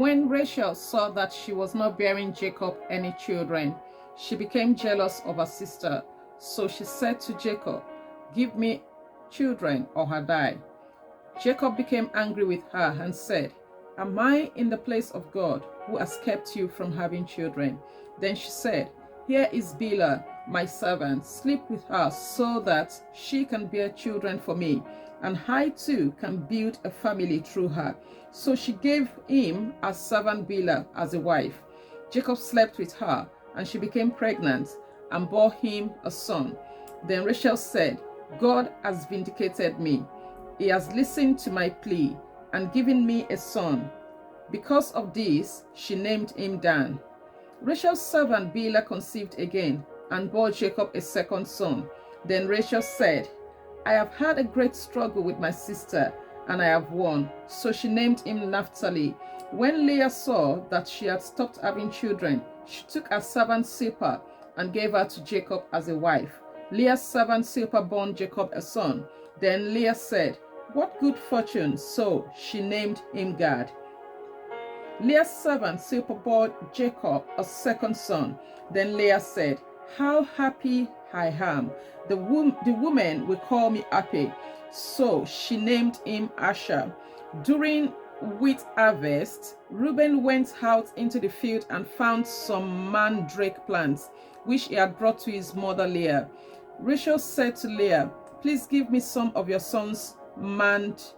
When Rachel saw that she was not bearing Jacob any children, she became jealous of her sister. So she said to Jacob, "Give me children or I die." Jacob became angry with her and said, "Am I in the place of God, who has kept you from having children?" Then she said, "Here is Bilhah, my servant. Sleep with her so that she can bear children for me, and I too can build a family through her." So she gave him her servant Bilhah as a wife. Jacob slept with her, and she became pregnant and bore him a son. Then Rachel said, "God has vindicated me. He has listened to my plea and given me a son." Because of this, she named him Dan. Rachel's servant Bilhah conceived again and bore Jacob a second son. Then Rachel said, "I have had a great struggle with my sister, and I have won." So she named him Naphtali. When Leah saw that she had stopped having children, she took her servant Zilpah and gave her to Jacob as a wife. Leah's servant Zilpah bore Jacob a son. Then Leah said, "What good fortune!" So she named him Gad. Leah's servant Zilpah bore Jacob a second son. Then Leah said, "How happy I am! The woman will call me happy." So she named him Asher. During wheat harvest, Reuben went out into the field and found some mandrake plants, which he had brought to his mother Leah. Rachel said to Leah, "Please give me some of your son's mandrakes."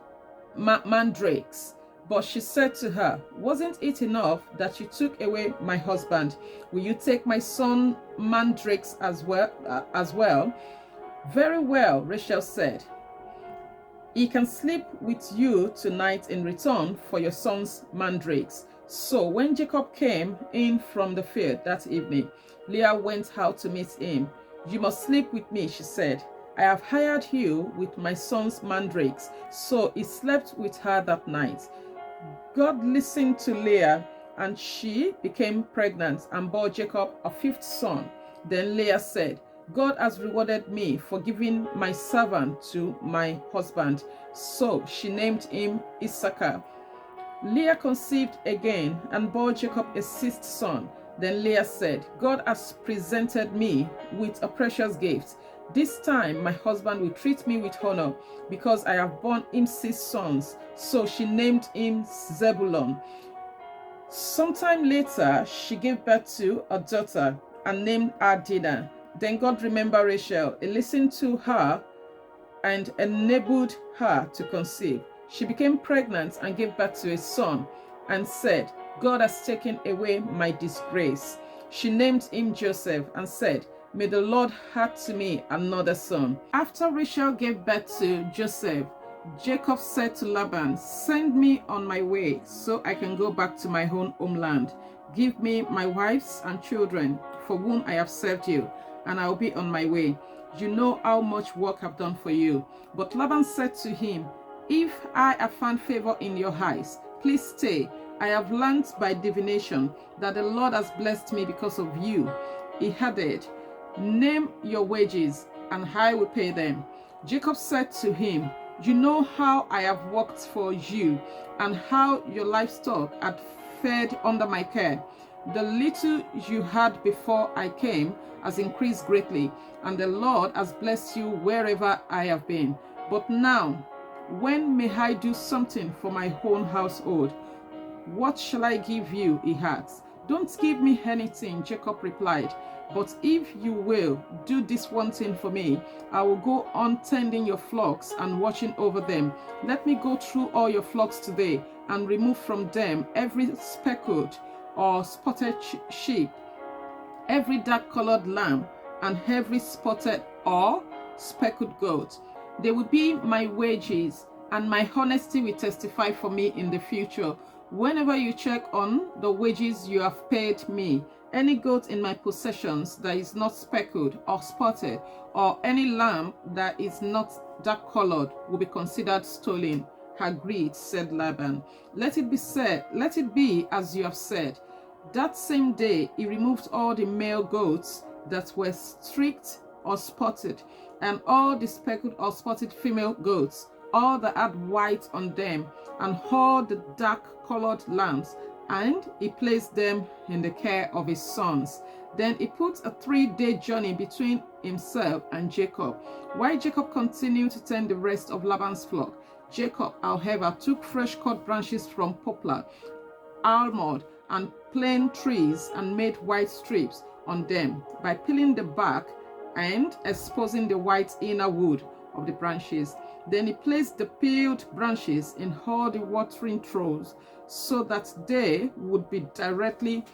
But she said to her, "Wasn't it enough that you took away my husband? Will you take my son mandrakes as well?" "Very well," Rachel said. "He can sleep with you tonight in return for your son's mandrakes." So when Jacob came in from the field that evening, Leah went out to meet him. "You must sleep with me," she said. "I have hired you with my son's mandrakes." So he slept with her that night. God listened to Leah, and she became pregnant and bore Jacob a fifth son. Then Leah said, "God has rewarded me for giving my servant to my husband." So she named him Issachar. Leah conceived again and bore Jacob a sixth son. Then Leah said, "God has presented me with a precious gift. This time my husband will treat me with honor, because I have borne him 6 sons." So she named him Zebulun. Sometime later, she gave birth to a daughter and named her Dinah. Then God remembered Rachel. He listened to her and enabled her to conceive. She became pregnant and gave birth to a son and said, "God has taken away my disgrace." She named him Joseph and said, "May the Lord add to me another son." After Rachel gave birth to Joseph, Jacob said to Laban, "Send me on my way so I can go back to my own homeland. Give me my wives and children for whom I have served you, and I will be on my way. You know how much work I've done for you." But Laban said to him, "If I have found favor in your eyes, please stay. I have learned by divination that the Lord has blessed me because of you." He added, "Name your wages, and I will pay them." Jacob said to him, "You know how I have worked for you, and how your livestock had fared under my care. The little you had before I came has increased greatly, and the Lord has blessed you wherever I have been. But now, when may I do something for my own household?" "What shall I give you?" he asked. "Don't give me anything," Jacob replied. "But if you will do this one thing for me, I will go on tending your flocks and watching over them. Let me go through all your flocks today and remove from them every speckled or spotted sheep, every dark-colored lamb, and every spotted or speckled goat. They will be my wages, and my honesty will testify for me in the future. Whenever you check on the wages you have paid me, any goat in my possessions that is not speckled or spotted, or any lamb that is not dark-colored, will be considered stolen." "Agreed," said Laban. Let it be as you have said." That same day he removed all the male goats that were streaked or spotted, and all the speckled or spotted female goats, all that had white on them, and all the dark-colored lambs and he placed them in the care of his sons. Then he put a 3-day journey between himself and Jacob. While Jacob continued to tend the rest of Laban's flock, Jacob, however, took fresh cut branches from poplar, almond, and plane trees and made white strips on them by peeling the bark and exposing the white inner wood of the branches. Then he placed the peeled branches in all the watering troughs so that they would be directly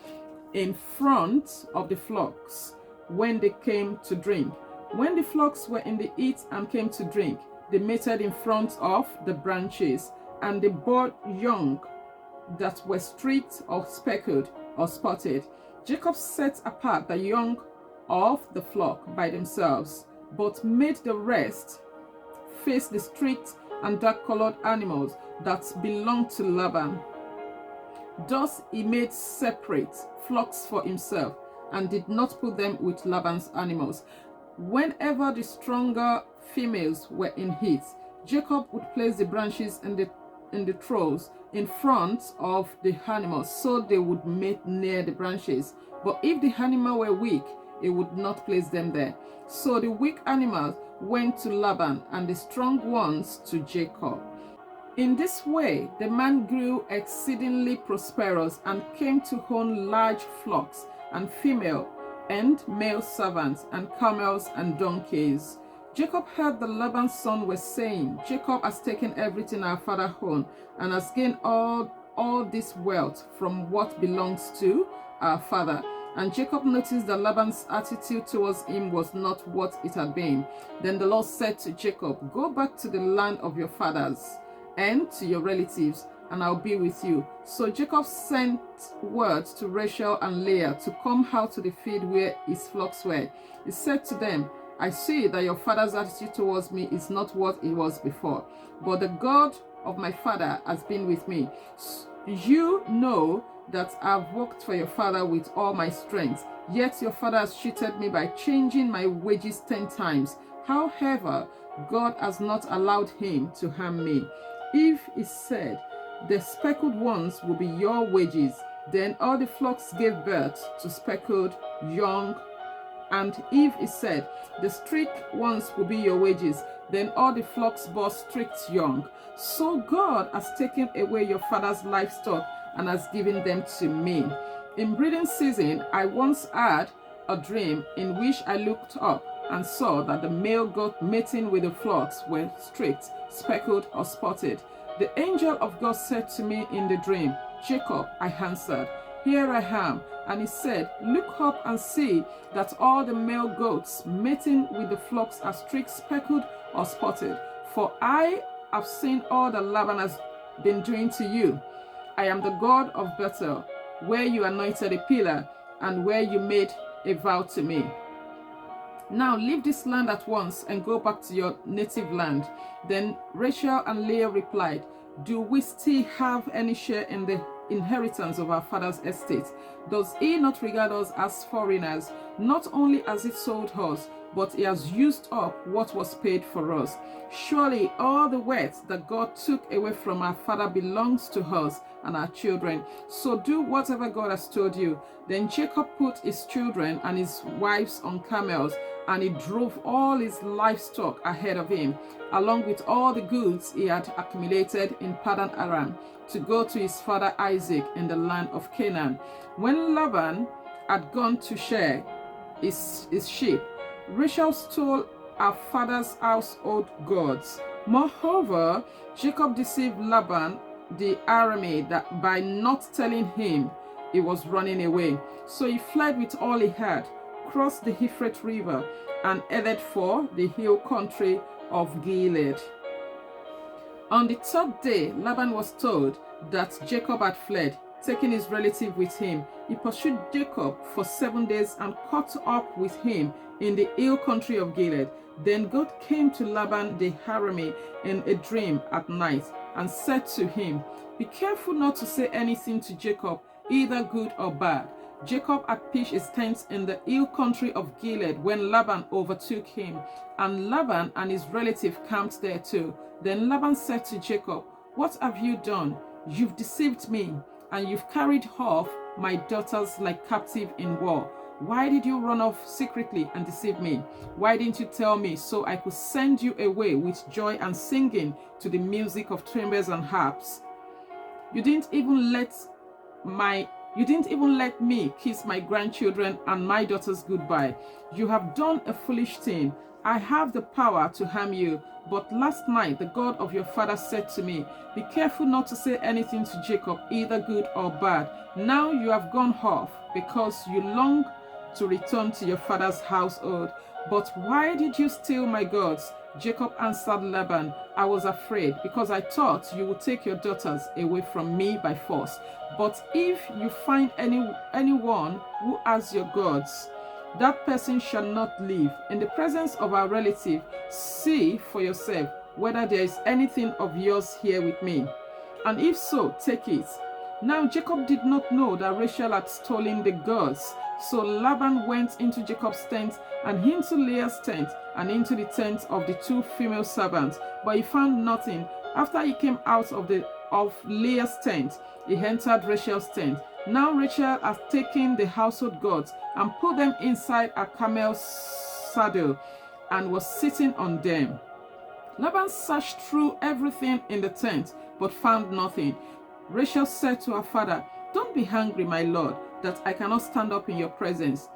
in front of the flocks when they came to drink. When the flocks were in the heat and came to drink, they mated in front of the branches, and they bore young that were streaked or speckled or spotted. Jacob set apart the young of the flock by themselves, but made the rest face the streaked and dark-colored animals that belonged to Laban. Thus he made separate flocks for himself, and did not put them with Laban's animals. Whenever the stronger females were in heat, Jacob would place the branches in the troughs in front of the animals, so they would mate near the branches. But if the animal were weak, he would not place them there. So the weak animals went to Laban, and the strong ones to Jacob. In this way, the man grew exceedingly prosperous and came to own large flocks and female and male servants and camels and donkeys. Jacob heard that Laban's son was saying, Jacob has taken everything our father owned and has gained all this wealth from what belongs to our father. And Jacob noticed that Laban's attitude towards him was not what it had been. Then the Lord said to Jacob, go back to the land of your fathers and to your relatives, and I'll be with you. So Jacob sent word to Rachel and Leah to come out to the field where his flocks were. He said to them, I see that your father's attitude towards me is not what it was before, but the God of my father has been with me. You know that I've worked for your father with all my strength, yet your father has cheated me by changing my wages 10 times. However, God has not allowed him to harm me. If he said, the speckled ones will be your wages, then all the flocks gave birth to speckled young. And if he said, the streaked ones will be your wages, then all the flocks bore streaked young. So God has taken away your father's livestock and has given them to me. In breeding season, I once had a dream in which I looked up and saw that the male goat mating with the flocks were streaked, speckled, or spotted. The angel of God said to me in the dream, Jacob, I answered, here I am. And he said, look up and see that all the male goats mating with the flocks are streaked, speckled, or spotted. For I have seen all that Laban has been doing to you. I am the God of Bethel, where you anointed a pillar, and where you made a vow to me. Now leave this land at once and go back to your native land. Then Rachel and Leah replied, do we still have any share in the inheritance of our father's estate? Does he not regard us as foreigners? Not only has he sold us, but he has used up what was paid for us. Surely all the wealth that God took away from our father belongs to us and our children. So do whatever God has told you. Then Jacob put his children and his wives on camels, and he drove all his livestock ahead of him, along with all the goods he had accumulated in Paddan Aram, to go to his father Isaac in the land of Canaan. When Laban had gone to share his sheep, Rachel stole her father's household gods. Moreover, Jacob deceived Laban the Aramean that by not telling him he was running away. So he fled with all he had, crossed the Euphrates River, and headed for the hill country of Gilead. On the third day, Laban was told that Jacob had fled, taking his relative with him. He pursued Jacob for 7 days and caught up with him in the hill country of Gilead. Then God came to Laban the Aramean in a dream at night and said to him, be careful not to say anything to Jacob, either good or bad. Jacob had pitched his tent in the hill country of Gilead when Laban overtook him, and Laban and his relative camped there too. Then Laban said to Jacob, what have you done? You've deceived me and you've carried off my daughters like captive in war. Why did you run off secretly and deceive me? Why didn't you tell me so I could send you away with joy and singing to the music of timbrels and harps? You didn't even let me kiss my grandchildren and my daughters goodbye. You have done a foolish thing. I have the power to harm you. But last night the God of your father said to me, be careful not to say anything to Jacob, either good or bad. Now you have gone off because you long to return to your father's household. But why did you steal my gods? Jacob answered Laban, I was afraid, because I thought you would take your daughters away from me by force. But if you find anyone who has your gods, that person shall not live. In the presence of our relative, see for yourself whether there is anything of yours here with me. And if so, take it. Now Jacob did not know that Rachel had stolen the gods. So Laban went into Jacob's tent and into Leah's tent and into the tents of the two female servants, but he found nothing. After he came out of Leah's tent, he entered Rachel's tent. Now Rachel had taken the household gods and put them inside a camel's saddle and was sitting on them. Laban searched through everything in the tent, but found nothing. Rachel said to her father, don't be angry, my lord, that I cannot stand up in your presence.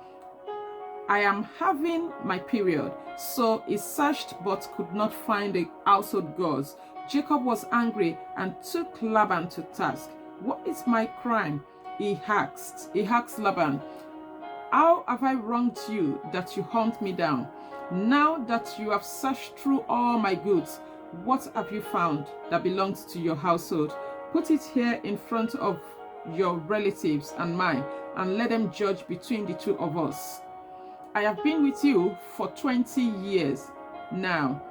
I am having my period. So he searched but could not find the household gods. Jacob was angry and took Laban to task. What is my crime? He asked Laban. How have I wronged you that you hunt me down? Now that you have searched through all my goods, what have you found that belongs to your household? Put it here in front of your relatives and mine, and let them judge between the two of us. I have been with you for 20 years now.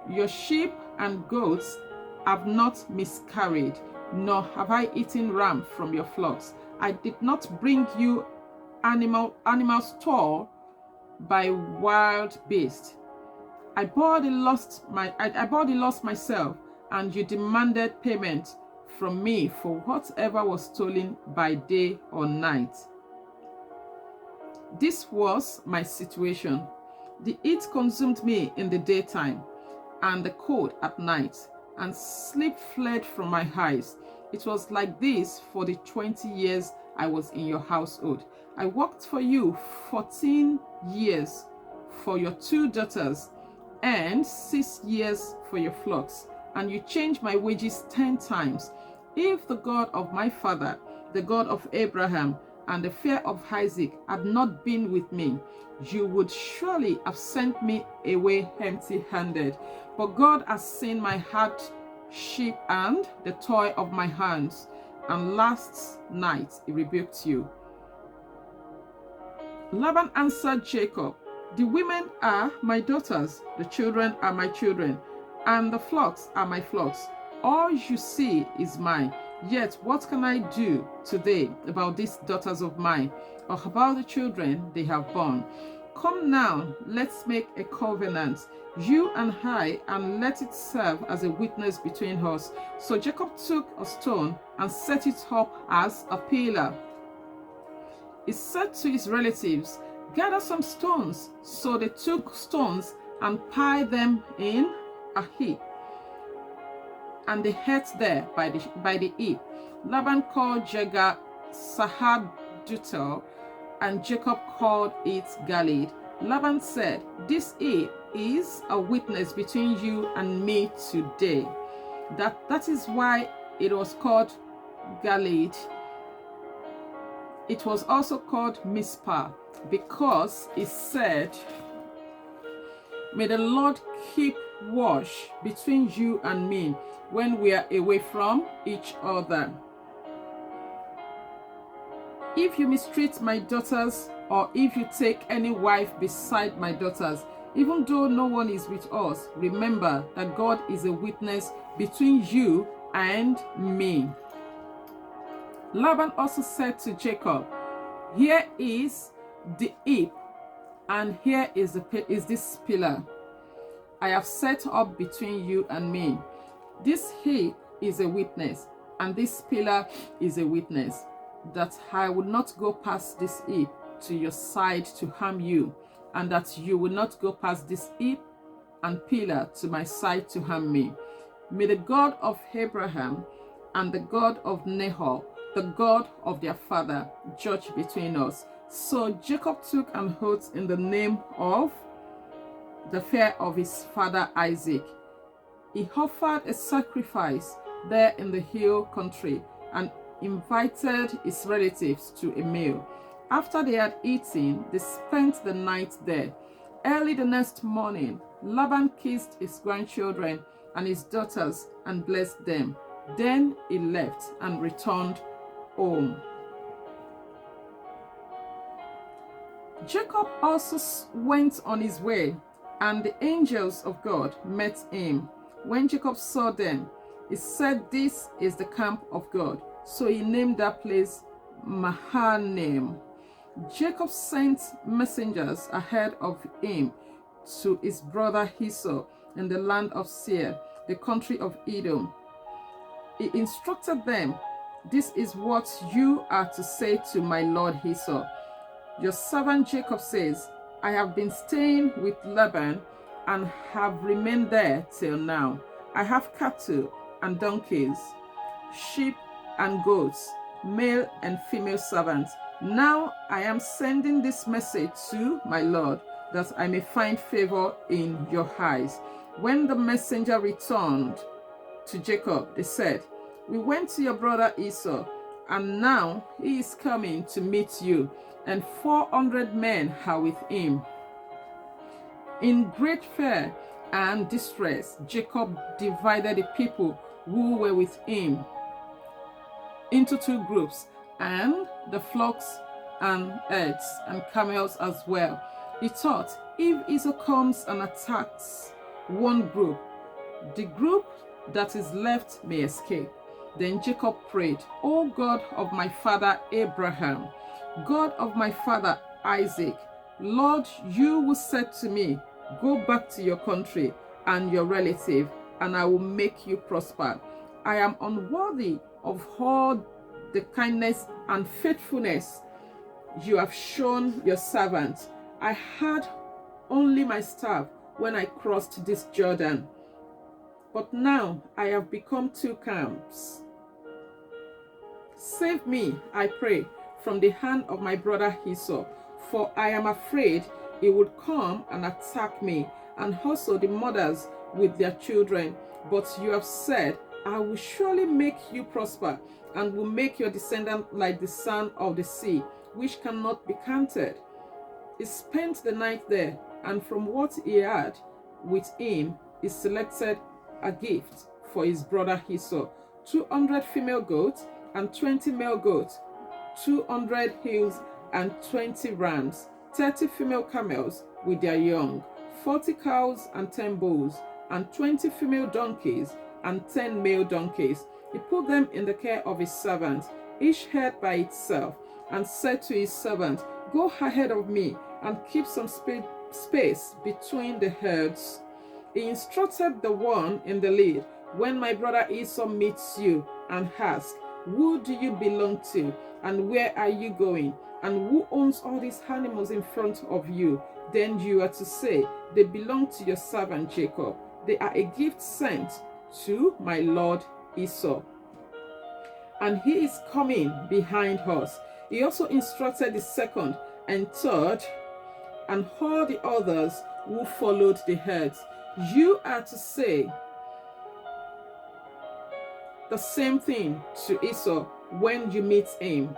Your sheep and goats have not miscarried, nor have I eaten ram from your flocks. I did not bring you animals torn by wild beasts. I bore the loss myself, and you demanded payment from me for whatever was stolen by day or night. This was my situation. The heat consumed me in the daytime, and the cold at night, and sleep fled from my eyes. It was like this for the 20 years I was in your household. I worked for you 14 years for your 2 daughters, and 6 years for your flocks, and you changed my wages 10 times. If the God of my father, the God of Abraham, and the fear of Isaac had not been with me, you would surely have sent me away empty-handed. But God has seen my hardship and the toil of my hands, and last night he rebuked you. Laban answered Jacob, the women are my daughters, the children are my children, and the flocks are my flocks. All you see is mine. Yet what can I do today about these daughters of mine, or about the children they have borne? Come now, let's make a covenant, you and I, and let it serve as a witness between us. So Jacob took a stone and set it up as a pillar. He said to his relatives, gather some stones. So they took stones and piled them in a heap, and they ate there by the heap. Laban called Jegar Sahadutel, and Jacob called it Galeed. Laban said, this heap is a witness between you and me today. That is why it was called Galeed. It was also called Mizpah, because it said, may the Lord keep watch between you and me when we are away from each other. If you mistreat my daughters, or if you take any wife beside my daughters, even though no one is with us, remember that God is a witness between you and me. Laban also said to Jacob, here is the heap, and here is this pillar I have set up between you and me. This heap is a witness. And this pillar is a witness that I will not go past this heap to your side to harm you, and that you will not go past this heap and pillar to my side to harm me. May the God of Abraham and the God of Nahor, the God of their father, judge between us. So Jacob took an oath in the name of the fear of his father Isaac. He offered a sacrifice there in the hill country and invited his relatives to a meal. After they had eaten, they spent the night there. Early the next morning, Laban kissed his grandchildren and his daughters and blessed them. Then he left and returned home. Jacob also went on his way, and the angels of God met him. When Jacob saw them, he said, "This is the camp of God." So he named that place Mahanaim. Jacob sent messengers ahead of him to his brother Esau in the land of Seir, the country of Edom. He instructed them, "This is what you are to say to my lord Esau. Your servant Jacob says, I have been staying with Laban and have remained there till now. I have cattle and donkeys, sheep and goats, male and female servants. Now I am sending this message to my lord, that I may find favor in your eyes." When the messenger returned to Jacob, they said, "We went to your brother Esau, and now he is coming to meet you, and 400 men are with him." In great fear and distress, Jacob divided the people who were with him into two groups, and the flocks and herds and camels as well. He thought, if Esau comes and attacks one group, the group that is left may escape. Then Jacob prayed, "O God of my father Abraham, God of my father Isaac, Lord, you who said to me, 'Go back to your country and your relative, and I will make you prosper.' I am unworthy of all the kindness and faithfulness you have shown your servant. I had only my staff when I crossed this Jordan, but now I have become two camps. Save me, I pray, from the hand of my brother Esau, for I am afraid he would come and attack me, and also the mothers with their children. But you have said, I will surely make you prosper, and will make your descendant like the sand of the sea, which cannot be counted." He spent the night there, and from what he had with him, he selected a gift for his brother Esau: 200 female goats and 20 male goats, 200 ewes and 20 rams, 30 female camels with their young, 40 cows and 10 bulls, and 20 female donkeys and 10 male donkeys. He put them in the care of his servants, each head by itself, and said to his servant, "Go ahead of me and keep some space between the herds." He instructed the one in the lead, "When my brother Esau meets you and asks, 'Who do you belong to, and where are you going, and who owns all these animals in front of you?' then you are to say, 'They belong to your servant Jacob. They are a gift sent to my lord Esau, and he is coming behind us." He also instructed the second and third and all the others who followed the herds, "You are to say the same thing to Esau when you meet him.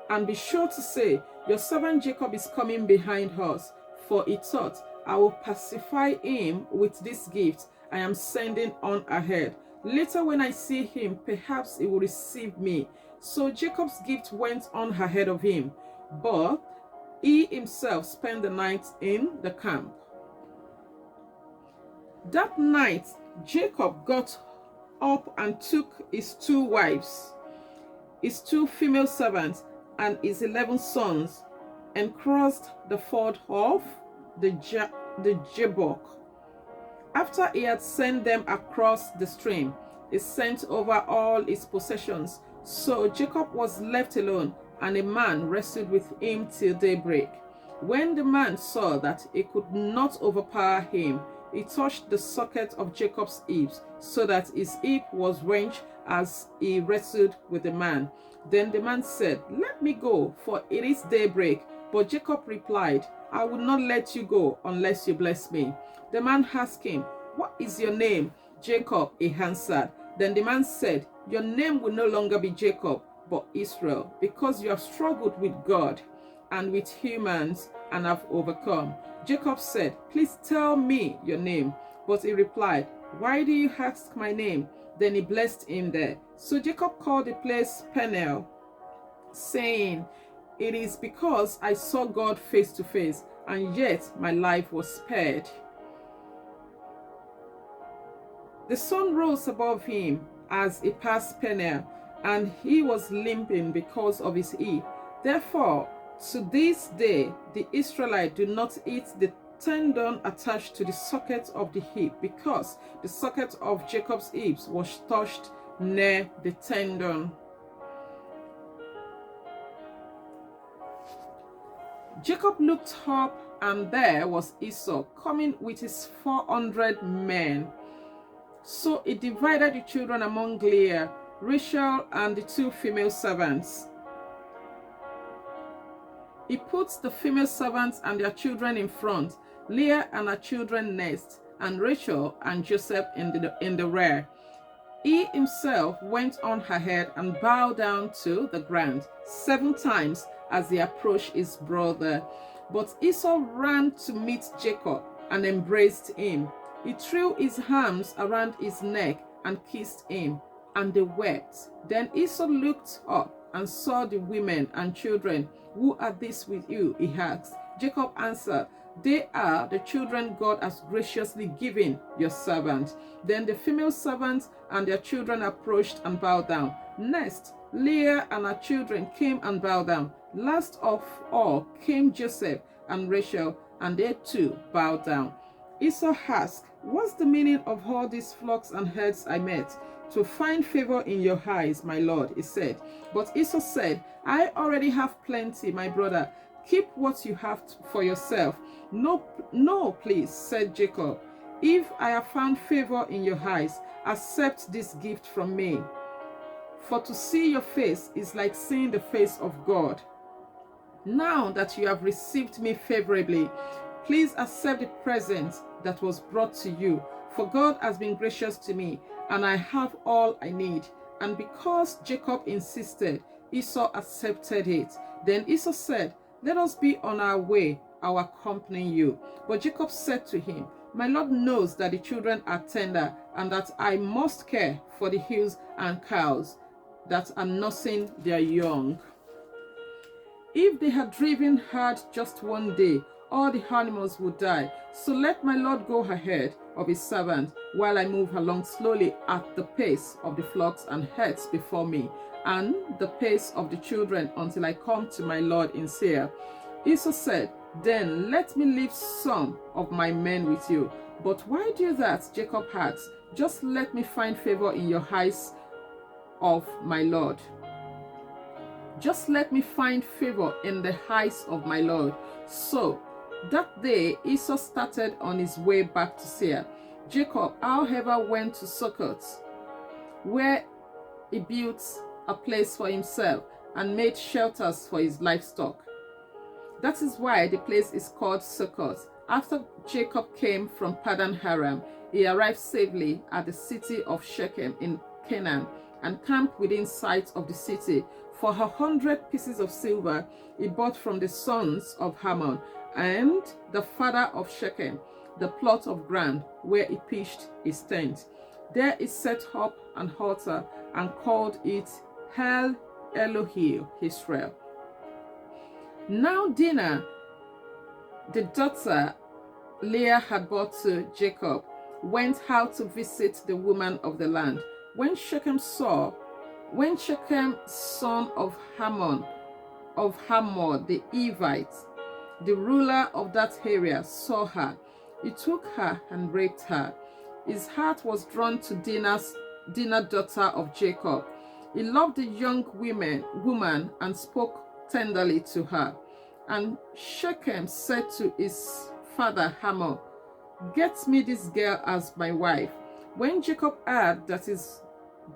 And be sure to say, 'Your servant Jacob is coming behind us,' for he thought, 'I will pacify him with this gift I am sending on ahead. Later when I see him, perhaps he will receive me.' So Jacob's gift went on ahead of him, but he himself spent the night in the camp. That night Jacob got up and took his 2 wives, his 2 female servants, and his 11 sons, and crossed the ford of the Jabbok. After he had sent them across the stream, he sent over all his possessions. So Jacob was left alone, and a man wrestled with him till daybreak. When the man saw that he could not overpower him, he touched the socket of Jacob's hips, so that his hip was wrenched as he wrestled with the man. Then the man said, "Let me go, for it is daybreak." But Jacob replied, "I will not let you go unless you bless me." The man asked him, "What is your name?" "Jacob," he answered. Then the man said, "Your name will no longer be Jacob, but Israel, because you have struggled with God and with humans and have overcome." Jacob said, "Please tell me your name." But he replied, "Why do you ask my name?" Then he blessed him there. So Jacob called the place Peniel, saying, "It is because I saw God face to face, and yet my life was spared." The sun rose above him as he passed Peniel, and he was limping because of his heat. Therefore, to this day, the Israelites do not eat the tendon attached to the socket of the hip, because the socket of Jacob's hips was touched near the tendon. Jacob looked up, and there was Esau coming with his 400 men. So he divided the children among Leah, Rachel, and the 2 female servants. He put the female servants and their children in front, Leah and her children next, and Rachel and Joseph in the rear. He himself went on ahead and bowed down to the ground 7 times as he approached his brother. But Esau ran to meet Jacob and embraced him. He threw his arms around his neck and kissed him, and they wept. Then Esau looked up and saw the women and children. "Who are these with you?" he asked. Jacob answered, "They are the children God has graciously given your servant." Then the female servants and their children approached and bowed down. Next, Leah and her children came and bowed down. Last of all came Joseph and Rachel, and they too bowed down. Esau asked, "What's the meaning of all these flocks and herds I met?" "To find favor in your eyes, my lord," he said. But Esau said, "I already have plenty, my brother. Keep what you have for yourself." No, please," said Jacob. "If I have found favor in your eyes, accept this gift from me. For to see your face is like seeing the face of God. Now that you have received me favorably, please accept the present that was brought to you. For God has been gracious to me, and I have all I need." And because Jacob insisted, Esau accepted it. Then Esau said, "Let us be on our way. I will accompany you." But Jacob said to him, "My Lord knows that the children are tender, and that I must care for the ewes and cows that are nursing their young. If they had driven hard just one day, all the animals would die. So let my Lord go ahead of his servant, while I move along slowly at the pace of the flocks and herds before me, and the pace of the children, until I come to my Lord in Seir." Esau said, "Then let me leave some of my men with you." "But why do that?" Jacob asked. "Just let me find favor in your eyes of my Lord. Just let me find favor in the eyes of my Lord." So that day Esau started on his way back to Seir. Jacob, however, went to Succoth, where he built a place for himself and made shelters for his livestock. That is why the place is called Succoth. After Jacob came from Paddan Aram, he arrived safely at the city of Shechem in Canaan and camped within sight of the city. For 100 pieces of silver he bought from the sons of Hamon and the father of Shechem the plot of ground where he pitched his tent. There he set up an altar and called it El Elohi Israel. Now Dinah, the daughter Leah had brought to Jacob, went out to visit the woman of the land. When Shechem, son of Hamor the Evite, the ruler of that area, saw her, he took her and raped her. His heart was drawn to Dinah's Dinah, daughter of Jacob. He loved the young woman and spoke tenderly to her. And Shechem said to his father Hamor, "Get me this girl as my wife." When Jacob heard that his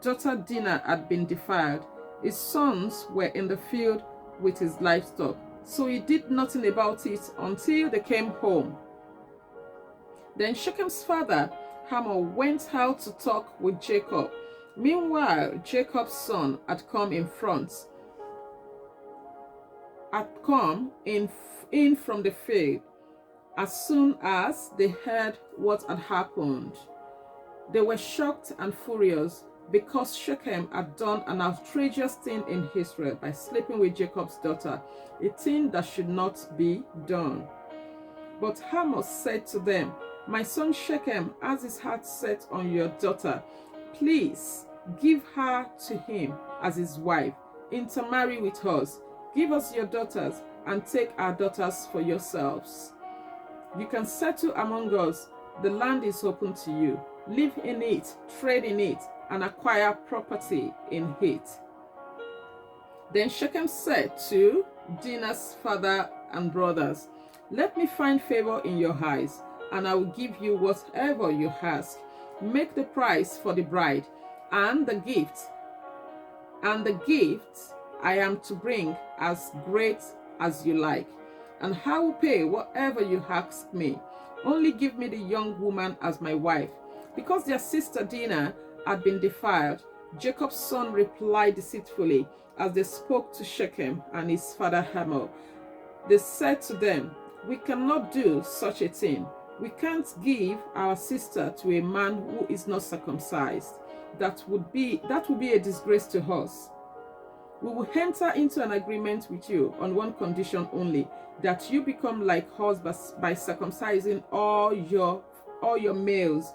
daughter Dinah had been defiled, his sons were in the field with his livestock. So he did nothing about it until they came home. Then Shechem's father Hamor went out to talk with Jacob. Meanwhile, Jacob's son had come in from the field. As soon as they heard what had happened, they were shocked and furious because Shechem had done an outrageous thing in Israel by sleeping with Jacob's daughter, a thing that should not be done. But Hamor said to them, "My son Shechem has his heart set on your daughter. Please give her to him as his wife. Intermarry with us. Give us your daughters and take our daughters for yourselves. You can settle among us. The land is open to you. Live in it, trade in it, and acquire property in it." Then Shechem said to Dinah's father and brothers, "Let me find favor in your eyes, and I will give you whatever you ask. Make the price for the bride and the gift I am to bring as great as you like, and I will pay whatever you ask me. Only give me the young woman as my wife." Because their sister Dinah had been defiled, Jacob's son replied deceitfully as they spoke to Shechem and his father Hamor. They said to them, "We cannot do such a thing. We can't give our sister to a man who is not circumcised. That would be a disgrace to us. We will enter into an agreement with you on one condition only, that you become like us by circumcising all your males.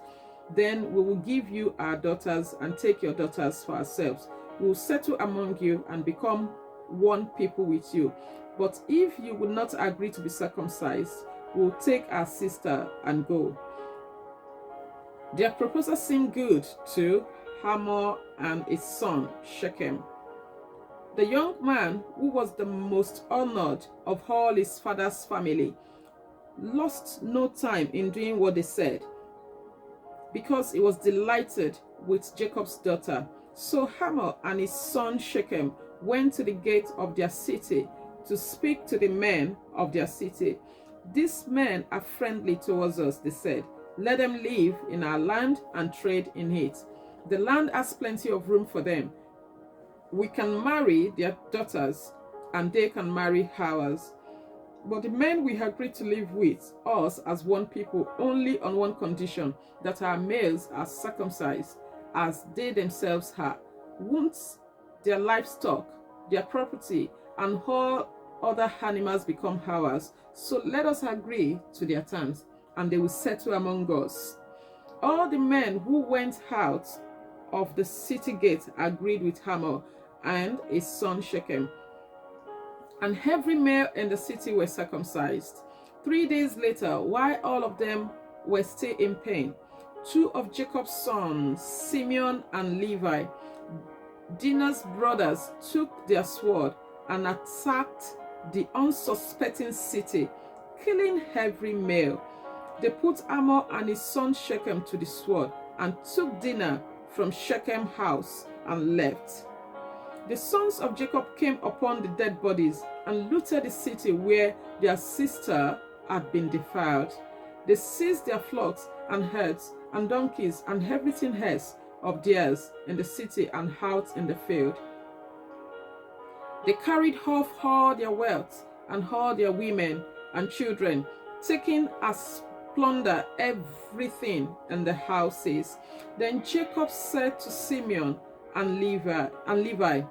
Then we will give you our daughters and take your daughters for ourselves. We will settle among you and become one people with you. But if you would not agree to be circumcised, we will take our sister and go." Their proposal seemed good to Hamor and his son Shechem. The young man, who was the most honored of all his father's family, lost no time in doing what they said, because he was delighted with Jacob's daughter. So Hamor and his son Shechem went to the gate of their city to speak to the men of their city. "These men are friendly towards us," they said. "Let them live in our land and trade in it. The land has plenty of room for them. We can marry their daughters and they can marry ours. But the men we agreed to live with us as one people only on one condition, that our males are circumcised as they themselves are. Won't their livestock, their property, and all other animals become ours? So let us agree to their terms, and they will settle among us." All the men who went out of the city gate agreed with Hamor and his son Shechem, and every male in the city was circumcised. 3 days later, while all of them were still in pain, two of Jacob's sons, Simeon and Levi, Dinah's brothers, took their sword and attacked the unsuspecting city, killing every male. They put Hamor and his son Shechem to the sword and took Dinah from Shechem's house and left. The sons of Jacob came upon the dead bodies and looted the city where their sister had been defiled. They seized their flocks and herds and donkeys and everything else of theirs in the city and out in the field. They carried off all their wealth and all their women and children, taking as plunder everything in the houses. Then Jacob said to Simeon and Levi,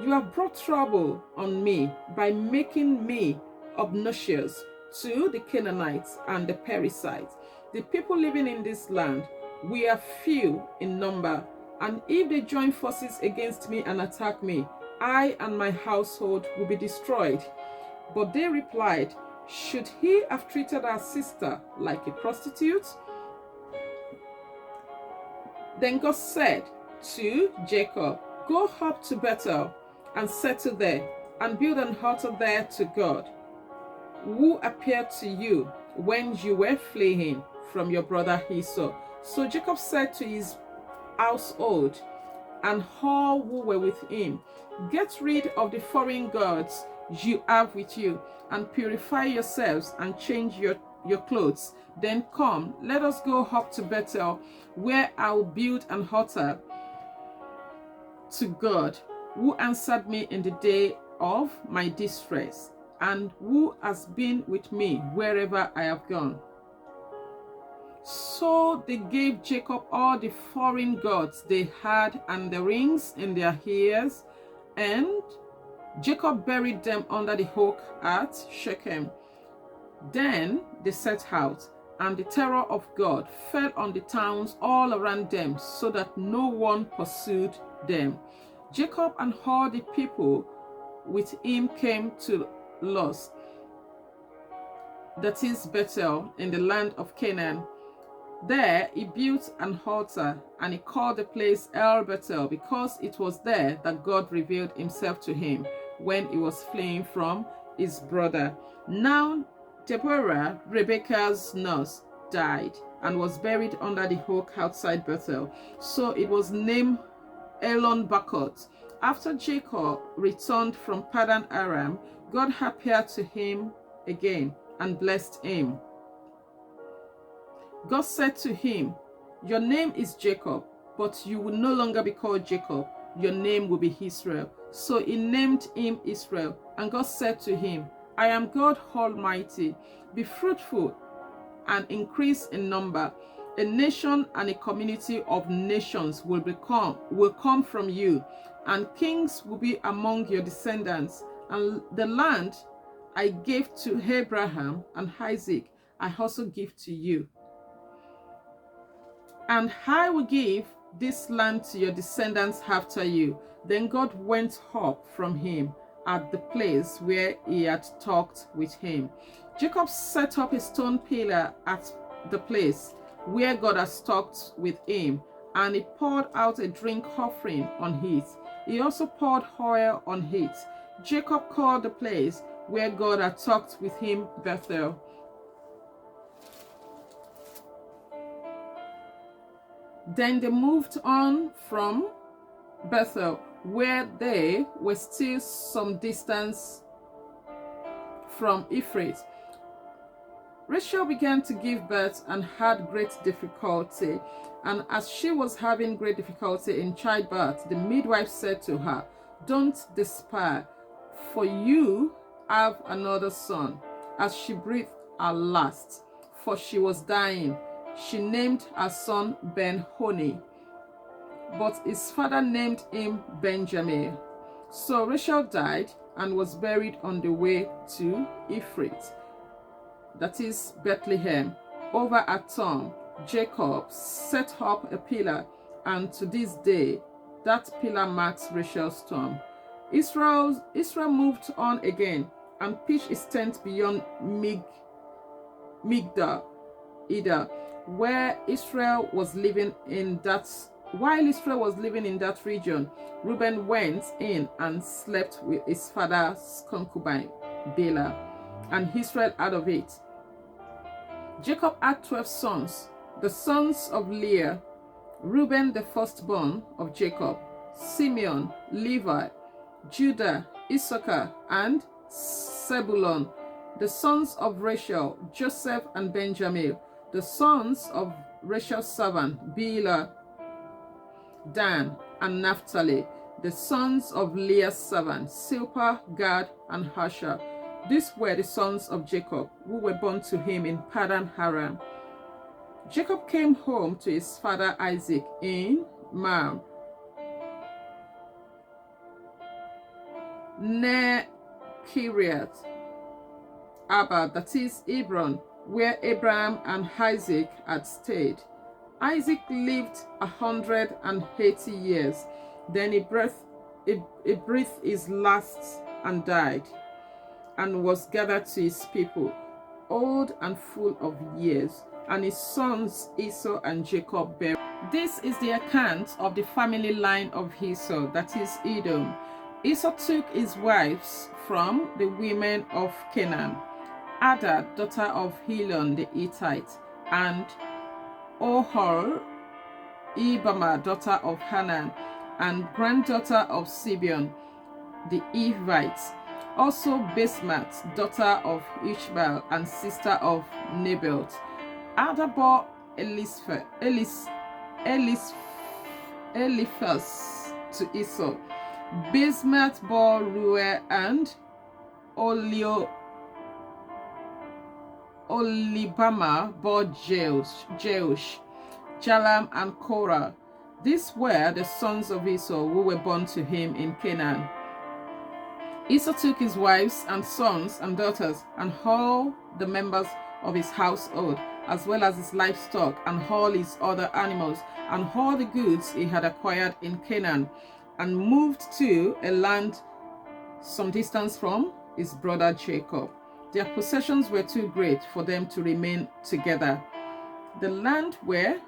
"You have brought trouble on me by making me obnoxious to the Canaanites and the Perizzites, the people living in this land. We are few in number, and if they join forces against me and attack me, I and my household will be destroyed." But they replied, "Should he have treated our sister like a prostitute?" Then God said, to Jacob, "Go up to Bethel and settle there, and build an altar there to God, who appeared to you when you were fleeing from your brother Esau." So Jacob said to his household and all who were with him, "Get rid of the foreign gods you have with you, and purify yourselves and change your clothes. Then come, let us go up to Bethel, where I'll build an altar to God, who answered me in the day of my distress, and who has been with me wherever I have gone." So they gave Jacob all the foreign gods they had and the rings in their ears, and Jacob buried them under the oak at Shechem. Then they set out, and the terror of God fell on the towns all around them, so that no one pursued them. Jacob and all the people with him came to Luz, that is Bethel, in the land of Canaan. There he built an altar, and he called the place El Bethel, because it was there that God revealed himself to him when he was fleeing from his brother. Now Deborah, Rebekah's nurse, died and was buried under the oak outside Bethel. So it was named Elon Bakot. After Jacob returned from Padan Aram, God appeared to him again and blessed him. God said to him, "Your name is Jacob, but you will no longer be called Jacob. Your name will be Israel." So he named him Israel. And God said to him, "I am God Almighty. Be fruitful and increase in number. A nation and a community of nations will come from you, and kings will be among your descendants. And the land I gave to Abraham and Isaac, I also give to you. And I will give this land to your descendants after you." Then God went up from him at the place where he had talked with him. Jacob set up a stone pillar at the place where God had talked with him, and he poured out a drink offering on it. He also poured oil on it. Jacob called the place where God had talked with him Bethel. Then they moved on from Bethel, where they were still some distance from Ephraim. Rachel began to give birth and had great difficulty. And as she was having great difficulty in childbirth, the midwife said to her, "Don't despair, for you have another son." As she breathed her last, for she was dying, she named her son Ben-Honi, but his father named him Benjamin. So Rachel died and was buried on the way to Ephraim, that is Bethlehem. Over a tomb, Jacob set up a pillar, and to this day, that pillar marks Rachel's tomb. Israel moved on again and pitched his tent beyond Migdal, where Israel was living in that. While Israel was living in that region, Reuben went in and slept with his father's concubine, Bela, and Israel out of it. Jacob had 12 sons, the sons of Leah: Reuben, the firstborn of Jacob; Simeon, Levi, Judah, Issachar, and Zebulun. The sons of Rachel: Joseph and Benjamin. The sons of Rachel's servant: Bilhah, Dan, and Naphtali. The sons of Leah's servant: Silpah, Gad, and Asher. These were the sons of Jacob, who were born to him in Padan Aram. Jacob came home to his father Isaac in Mar, near Kiriath Arba, that is Hebron, where Abraham and Isaac had stayed. Isaac lived 180 years. Then he breathed his last and died, and was gathered to his people, old and full of years. and his sons Esau and Jacob buried. This is the account of the family line of Esau, that is Edom. Esau took his wives from the women of Canaan, Ada, daughter of Helon the Hittite, and Ohol, Ibama, daughter of Hanan, and granddaughter of Sibeon the Hivite, also Basemath, daughter of Ishmael and sister of Nebaioth. Ada bore Eliphaz to Esau. Basemath bore Reuel and Olibama bore Jeush, Jalam, and Korah. These were the sons of Esau who were born to him in Canaan. Esau took his wives and sons and daughters and all the members of his household, as well as his livestock and all his other animals and all the goods he had acquired in Canaan, and moved to a land some distance from his brother Jacob. Their possessions were too great for them to remain together. The land where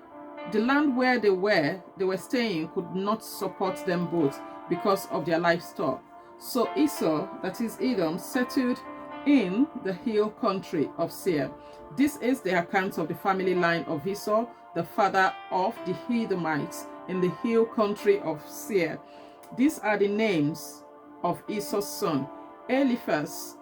they were staying could not support them both because of their livestock. So Esau, that is Edom, settled in the hill country of Seir. This is the account of the family line of Esau, the father of the Edomites in the hill country of Seir. These are the names of Esau's son: Eliphaz,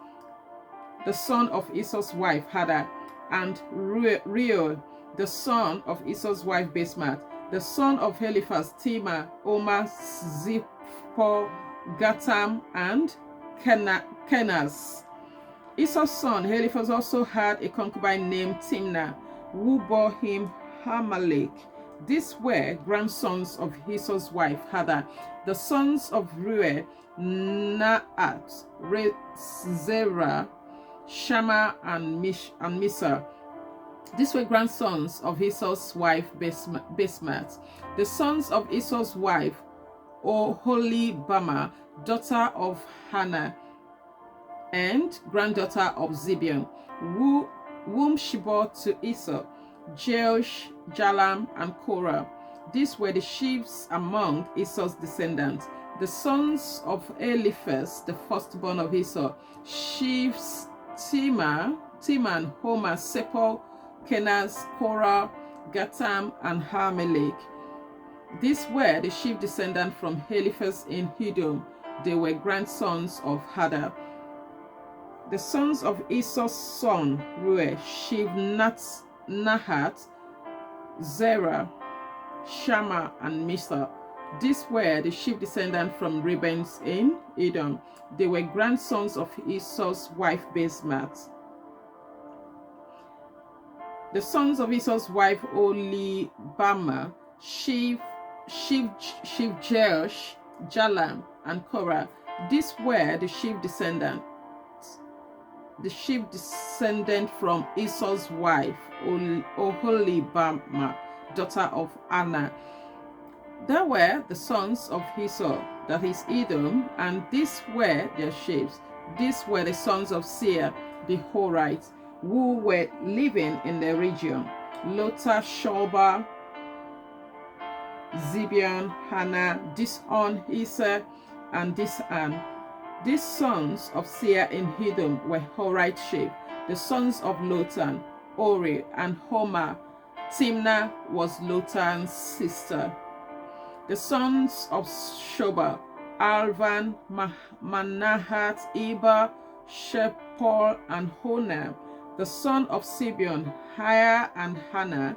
the son of Esau's wife Ada, and Reuel, the son of Esau's wife Basemath, the son of Eliphaz, Timah, Omar, Zippor, Gatam, and Kenaz. Esau's son Eliphaz also had a concubine named Timnah, who bore him Amalek. These were grandsons of Esau's wife Ada. The sons of Reuel: Naat, Zerah, Shammah, and Misa. These were grandsons of Esau's wife Basemath. The sons of Esau's wife Oholibama, daughter of Hannah and granddaughter of Zibeon, whom she bore to Esau: Jeush, Jalam, and Korah. These were the chiefs among Esau's descendants. The sons of Eliphaz, the firstborn of Esau: chiefs Timah, Homer, Sepol, Kenaz, Korah, Gatam, and Amalek. These were the chief descendants from Eliphaz in Edom. They were grandsons of Ada. The sons of Esau's son Reuel: Nahat, Zerah, Shammah, and Misa. These were the chief descendants from Reubens in Edom. They were grandsons of Esau's wife Basemath. The sons of Esau's wife Oholibama: Jeush, Jalam, and Korah. These were the chief descendant from Esau's wife Oholibama, daughter of Anna. There were the sons of Esau, that is Edom, and these were their chiefs. These were the sons of Seir the Horites, who were living in the region: Lothar, Shobal, Zibeon, Hannah, Dishon, Eser, and Dishan. These sons of Seir in Edom were Horite chiefs. The sons of Lotan: Ori and Homer. Timnah was Lotan's sister. The sons of Shobal: Alvan, Manahath, Eber, Shepol, and Honam. The son of Sibeon: Haya and Hannah.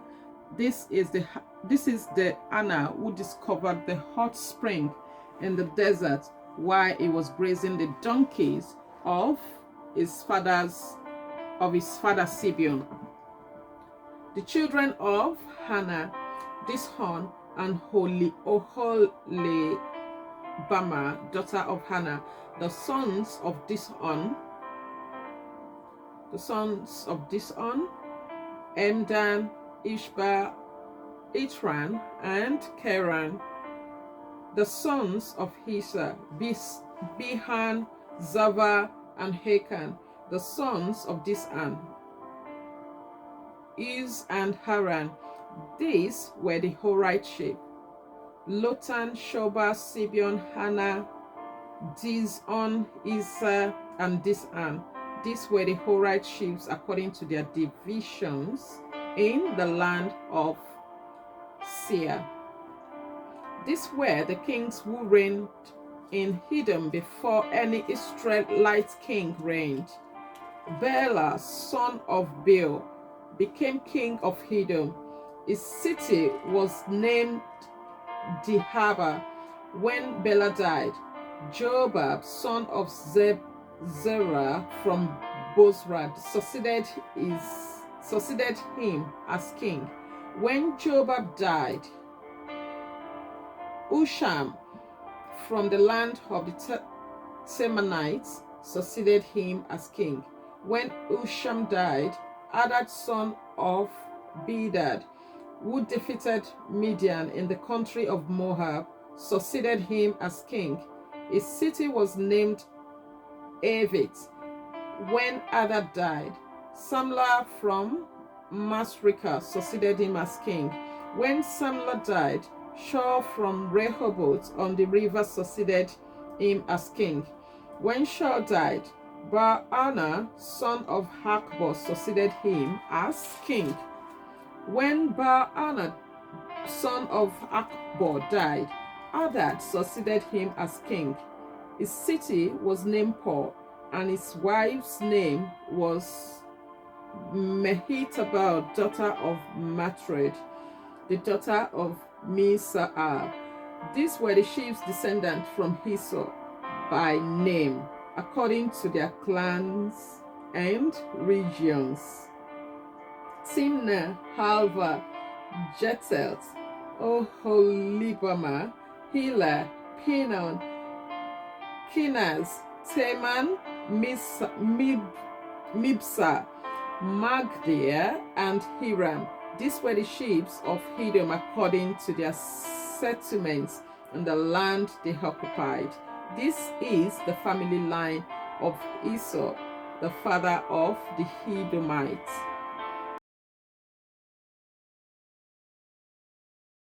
This is the Anna who discovered the hot spring in the desert while he was grazing the donkeys of his father Sibeon. The children of Hannah: Dishon and Oholibama, daughter of Hannah. The sons of Dishon: Emdan, Ishba, Itran, and Keran. The sons of Hisa: Bihan, Zava, and Hakan. The sons of Dishan: Uz, and Haran. These were the Horite sheep. Lotan, Shobal, Sibeon, Hannah, Dizon, Isa, and Disan. These were the Horite sheep according to their divisions in the land of Seir. These were the kings who reigned in Edom before any Israelite king reigned. Bela, son of Beor, became king of Edom. His city was named Dihaba when Bela died. Jobab, son of Zerah from Bozrah, succeeded him as king. When Jobab died, Husham from the land of the Temanites succeeded him as king. When Husham died, Hadad, son of Bedad, who defeated Midian in the country of Moab, succeeded him as king. His city was named Avit. When Hadad died, Samlah from Masrekah succeeded him as king. When Samlah died, Shaul from Rehoboth on the river succeeded him as king. When Shaul died, Baana, son of Hakbor, succeeded him as king. When Baana, son of Hakbor, died, Hadad succeeded him as king. His city was named Pur, and his wife's name was Mehetabel, daughter of Matred, the daughter of Misaal. These were the chief's descendants from Esau by name, according to their clans and regions. Timnah, Halva, Jetet, Oholibamah, Hela, Pinon, Kenaz, Teman, Mibsa, Magdiah, and Hiram. These were the chiefs of Edom according to their settlements in the land they occupied. This is the family line of Esau, the father of the Edomites.